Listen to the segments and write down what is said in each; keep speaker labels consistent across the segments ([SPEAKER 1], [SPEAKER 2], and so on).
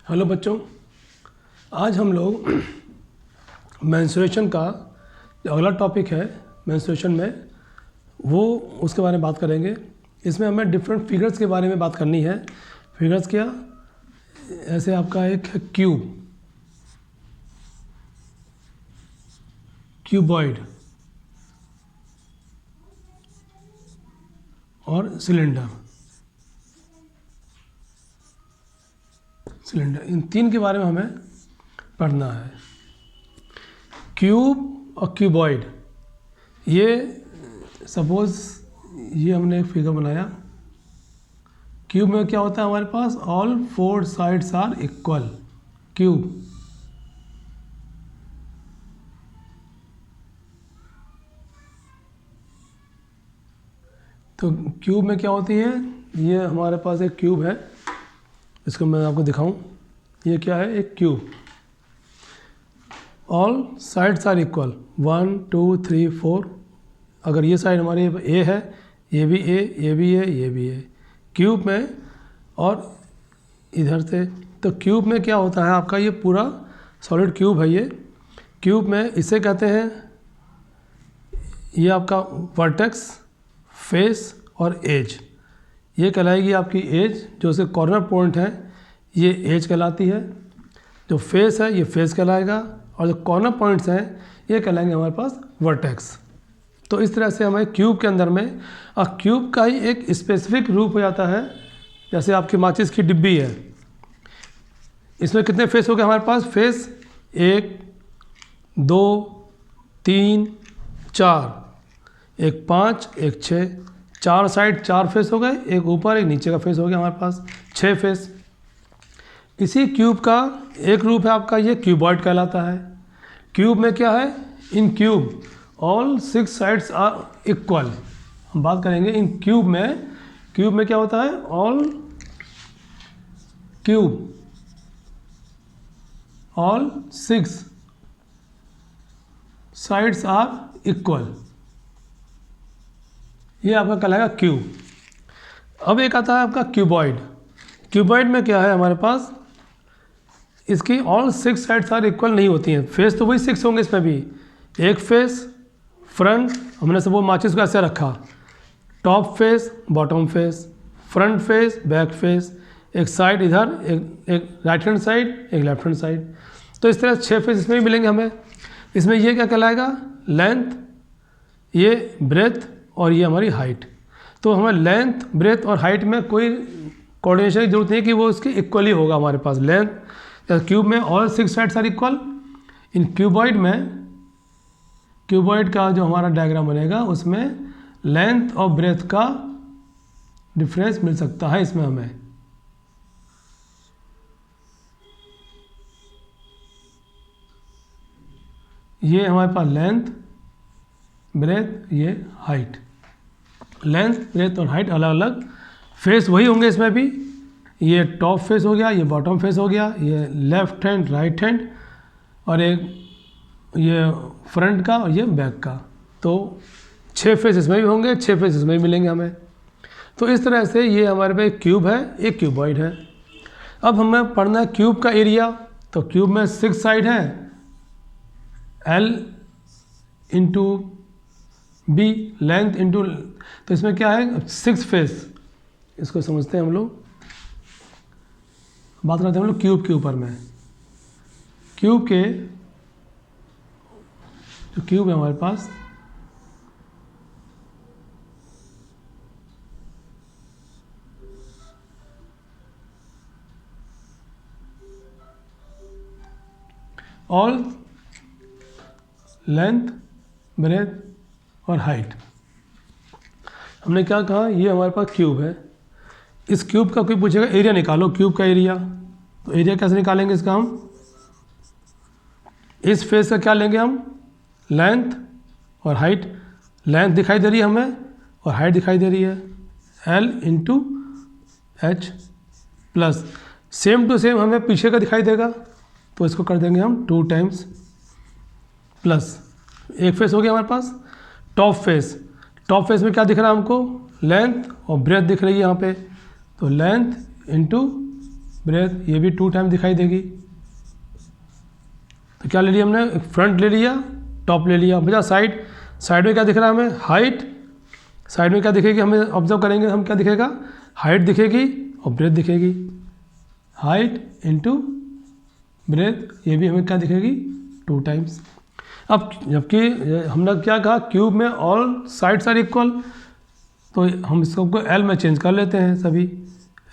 [SPEAKER 1] Hello बच्चों, आज हम लोग मेंस्ट्रुएशन का जो अगला टॉपिक है मेंस्ट्रुएशन में वो उसके बारे में बात करेंगे। इसमें हमें डिफरेंट फिगर्स के बारे में बात करनी है। फिगर्स क्या, ऐसे आपका एक है क्यूबॉइड और सिलेंडर। इन तीन के बारे में हमें पढ़ना है। क्यूब और क्यूबॉइड, ये सपोज ये हमने एक फिगर बनाया। क्यूब में क्या होता है हमारे पास, all four sides are equal. Cube तो क्यूब में क्या होती है, ये हमारे पास एक क्यूब है, इसको मैं आपको दिखाऊं। ये क्या है, एक cube. All sides are equal, 1 2 3 4। अगर ये साइड हमारी ए है, ये भी ए, ये भी ए, ये भी ए क्यूब में। और इधर से तो क्यूब में क्या होता है आपका, ये पूरा सॉलिड क्यूब है। ये क्यूब में इसे कहते हैं, ये आपका वर्टेक्स, फेस और एज, ये कहलाएगी आपकी एज। जो उसके कॉर्नर पॉइंट है ये एज कहलाती है। जो फेस है ये फेस कहलाएगा, और जो कॉर्नर पॉइंट्स हैं ये कहलाएंगे हमारे पास वर्टेक्स। तो इस तरह से हमारे क्यूब के अंदर में क्यूब का ही एक स्पेसिफिक रूप हो जाता है। जैसे आपकी माचिस की डिब्बी है, इसमें कितने फेस हो गए हमारे पास, फेस 1 2 3 4, एक 5 एक 6, 4 साइड 4 फेस हो गए, एक ऊपर एक नीचे का फेस हो गया हमारे पास 6 फेस। इसी क्यूब का एक रूप है आपका ये क्यूबॉइड कहलाता है। क्यूब में क्या है, in cube all 6 sides are equal. हम बात करेंगे इन क्यूब में क्या होता है, all cube all 6 sides are equal, ये आपका कहलाएगा क्यूब। अब एक आता है आपका क्यूबॉइड। क्यूबॉइड में क्या है हमारे पास, इसकी ऑल 6 साइड्स आर इक्वल नहीं होती हैं। फेस तो वही 6 होंगे, इसमें भी एक फेस फ्रंट, हमने सब वो माचिस को ऐसे रखा, top face bottom face, front face back face, एक साइड इधर, एक राइट हैंड साइड, एक लेफ्ट हैंड साइड। तो इस तरह 6 फेस इसमें भी मिलेंगे हमें। इसमें ये क्या कहलाएगा, लेंथ, ये ब्रेथ और ये हमारी हाइट। तो हमें लेंथ ब्रेथ और हाइट में कोई कोऑर्डिनेशन की जरूरत नहीं कि वो इसके इक्वली होगा हमारे पास। लेंथ क्यूब में ऑल 6 साइड्स आर इक्वल। इन क्यूबॉइड का जो हमारा डायग्राम बनेगा उसमें लेंथ और ब्रेथ का डिफरेंस मिल सकता है इसमें हमें। ये हमारे पास लेंथ ब्रेथ, ये हाइट। लेंथ ब्रेथ और हाइट अलग अलग, फेस वही होंगे इसमें भी। ये टॉप फेस हो गया, ये बॉटम फेस हो गया, ये लेफ्ट हैंड राइट हैंड, और एक ये फ्रंट का और ये बैक का। तो 6 फेस इसमें भी होंगे, 6 फेस इसमें भी मिलेंगे हमें। तो इस तरह से ये हमारे पे एक क्यूब है, एक क्यूबॉइड है। अब हमें पढ़ना है क्यूब का एरिया। तो क्यूब में 6 साइड है, L into B, length into, तो इसमें क्या है 6 फेस। इसको समझते हैं हम लोग, बात करते हैं हम लोग क्यूब के ऊपर में। क्यूब के जो क्यूब है हमारे पास, ऑल लेंथ ब्रेथ और हाइट। हमने क्या कहा, ये हमारे पास क्यूब है। इस क्यूब का कोई पूछेगा एरिया निकालो, क्यूब का एरिया। तो एरिया कैसे निकालेंगे इसका हम, इस फेस का क्या लेंगे हम, लेंथ और हाइट। लेंथ दिखाई दे रही है हमें और हाइट दिखाई दे रही है, L into H plus, same to same हमें पीछे का दिखाई देगा, तो इसको कर देंगे हम 2 टाइम्स प्लस। एक फेस हो गया हमारे पास। टॉप फेस में क्या दिख रहा है हमको, लेंथ और ब्रेथ दिख रही है यहाँ पे, तो लेंथ इंटू ब्रेथ, ये भी 2 टाइम दिखाई देगी। तो क्या ले लिया हमने, फ्रंट ले लिया, टॉप ले लिया, बचा साइड। साइड में क्या दिख रहा है हमें, हाइट। साइड में क्या दिखेगी, हमें ऑब्जर्व करेंगे हम, क्या दिखेगा, हाइट दिखेगी और ब्रेथ दिखेगी। हाइट इंटू ब्रेथ, ये भी हमें क्या दिखेगी, 2 टाइम्स। अब जबकि हमने क्या कहा, क्यूब में ऑल साइड्स आर इक्वल, तो हम इसको एल में चेंज कर लेते हैं सभी।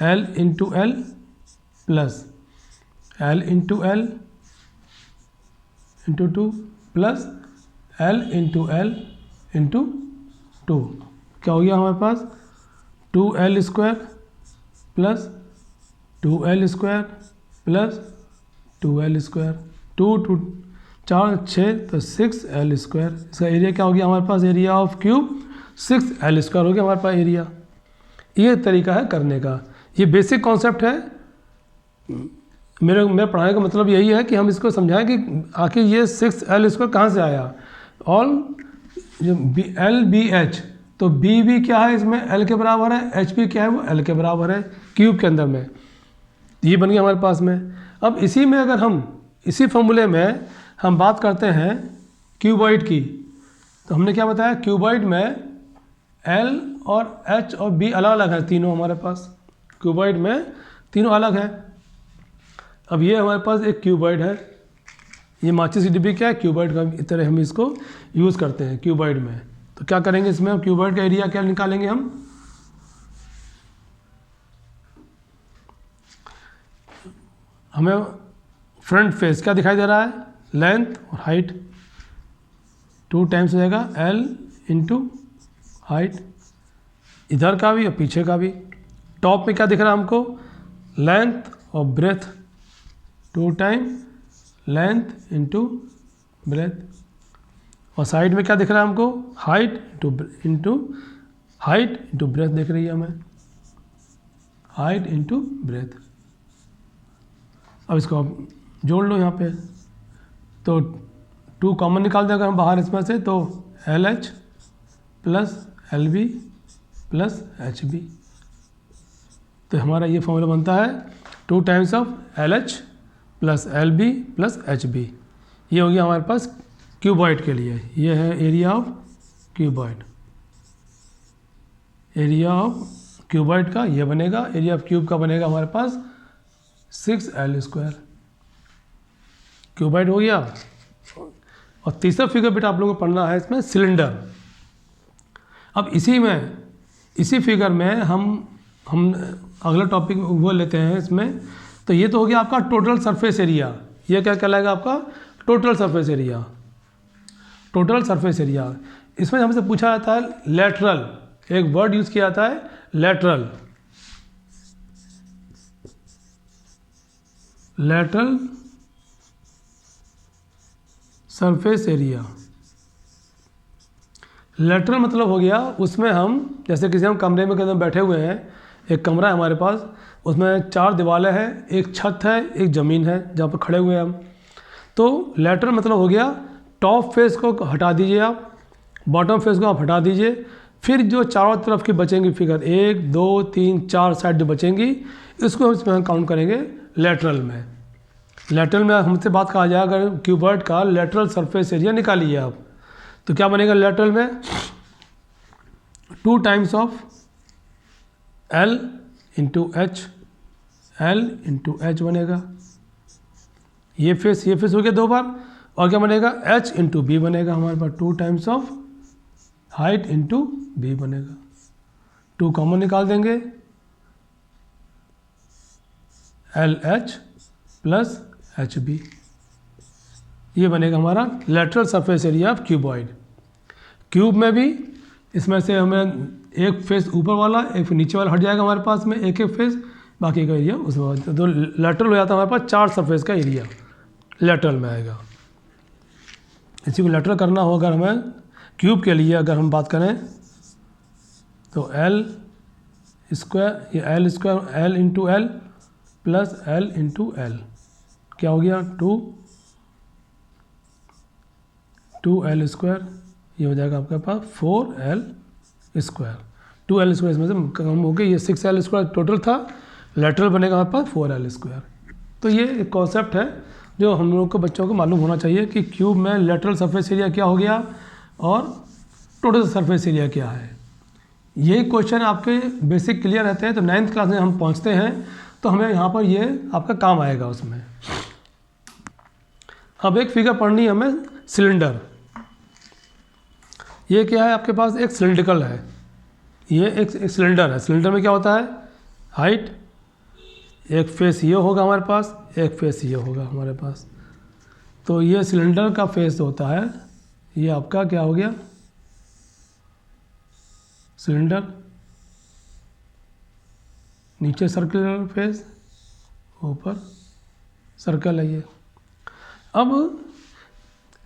[SPEAKER 1] L into L plus L into L into 2 plus L into L into 2, क्या हो गया हमारे पास, 2l square plus 2l square plus 2l square, 2 4 6 तो 6l स्क्वायर। इसका एरिया क्या हो गया हमारे पास, area of cube 6l square हो गया हमारे पास एरिया। ये तरीका है करने का, ये बेसिक कॉन्सेप्ट है। मेरे पढ़ाने का मतलब यही है कि हम इसको समझाएं कि आखिर ये 6l स्क्वायर कहाँ से आया। ऑल जो एल बी एच, तो बी भी क्या है इसमें एल के बराबर है, एच भी क्या है वो एल के बराबर है क्यूब के अंदर में, ये बन गया हमारे पास में। अब इसी में अगर हम इसी फॉर्मूले में हम बात करते हैं क्यूबॉइड की, तो हमने क्या बताया, क्यूबॉइड में एल और एच और बी अलग अलग है, तीनों हमारे पास क्यूबॉइड में तीनों अलग है। अब ये हमारे पास एक क्यूबॉइड है, ये माचिस की डिब्बी क्या है, क्यूबॉइड का, इस तरह हम इसको यूज़ करते हैं क्यूबॉइड में। तो क्या करेंगे इसमें, हम क्यूबॉइड का एरिया क्या निकालेंगे, हमें फ्रंट फेस क्या दिखाई दे रहा है, लेंथ और हाइट, 2 टाइम्स हो जाएगा एल इंटू हाइट, इधर का भी और पीछे का भी। टॉप में क्या दिख रहा है हमको, लेंथ और breadth, 2 time length into breadth, और साइड में क्या दिख रहा है हमको, height into height into breadth दिख रही है हमें, हाइट इंटू ब्रेथ। अब इसको आप जोड़ लो यहाँ पे, तो 2 कॉमन निकाल दें अगर हम बाहर इसमें से, तो L H plus L B plus H B, तो हमारा ये फॉर्मूला बनता है 2 times of L H plus L B plus H B. ये हो गया हमारे पास क्यूबॉइड के लिए, ये है area of cuboid. Area of cuboid का ये बनेगा, एरिया ऑफ क्यूब का बनेगा हमारे पास 6l स्क्वायर। क्यूबॉइड हो गया। और तीसरा फिगर बेटा आप लोगों को पढ़ना है इसमें, सिलेंडर। अब इसी फिगर में हम अगला टॉपिक वो लेते हैं इसमें। तो ये तो हो गया आपका टोटल सरफेस एरिया, ये क्या कहलाएगा आपका, total surface area. Total surface area, इसमें हमसे पूछा जाता है लेटरल, एक वर्ड यूज़ किया जाता है lateral. Lateral surface area, lateral मतलब हो गया उसमें हम जैसे किसी हम कमरे में कहीं बैठे हुए हैं, एक कमरा है हमारे पास, उसमें 4 दीवारें हैं, एक छत है, एक ज़मीन है जहाँ पर खड़े हुए हैं हम। तो लेटरल मतलब हो गया टॉप फेस को हटा दीजिए आप, बॉटम फेस को आप हटा दीजिए, फिर जो चारों तरफ की बचेंगी फिगर 1 2 3 4 साइड जो बचेंगी, इसको हम इसमें काउंट करेंगे लेटरल में। लेटरल में हमसे बात कहा जाए अगर क्यूबॉइड का लेटरल सरफेस एरिया निकालिए आप, तो क्या बनेगा लेटरल में 2 times of L into H, L into H बनेगा। ये फेस हो गया 2 बार, और क्या बनेगा H इंटू बी बनेगा हमारे पास, 2 times of height into B बनेगा। 2 कॉमन निकाल देंगे, L H plus H B, ये बनेगा हमारा lateral surface area of cuboid. Cube में भी इसमें से हमें एक फेस ऊपर वाला एक नीचे वाला हट जाएगा हमारे पास में, एक फेस, बाकी का एरिया उसमें बाद तो लेटरल हो जाता है हमारे पास 4 सरफेस का एरिया लेटरल में आएगा। इसी को लेटरल करना हो अगर हमें क्यूब के लिए अगर हम बात करें तो एल स्क्वायर, ये L square L into L plus L into L, क्या हो गया 2 एल स्क्वायर, ये हो जाएगा आपके पास 4l स्क्वायर। 2l² इसमें से कम हो गई, ये 6l² टोटल था, लेटरल बनेगा हमारे पास 4l²। तो ये एक कॉन्सेप्ट है जो हम लोग को बच्चों को मालूम होना चाहिए कि क्यूब में लेटरल सरफेस एरिया क्या हो गया और टोटल सरफेस एरिया क्या है। ये क्वेश्चन आपके बेसिक क्लियर रहते हैं तो 9th क्लास में हम पहुंचते हैं तो हमें यहाँ पर ये आपका काम आएगा उसमें। अब एक फिगर पढ़नी है हमें, सिलेंडर। ये क्या है आपके पास, एक सिलिंड्रिकल है, ये एक सिलेंडर है। सिलेंडर में क्या होता है, हाइट, एक फेस ये होगा हमारे पास, एक फेस ये होगा हमारे पास। तो ये सिलेंडर का फेस होता है, ये आपका क्या हो गया, सिलेंडर, नीचे सर्कुलर फेस, ऊपर सर्कल है ये। अब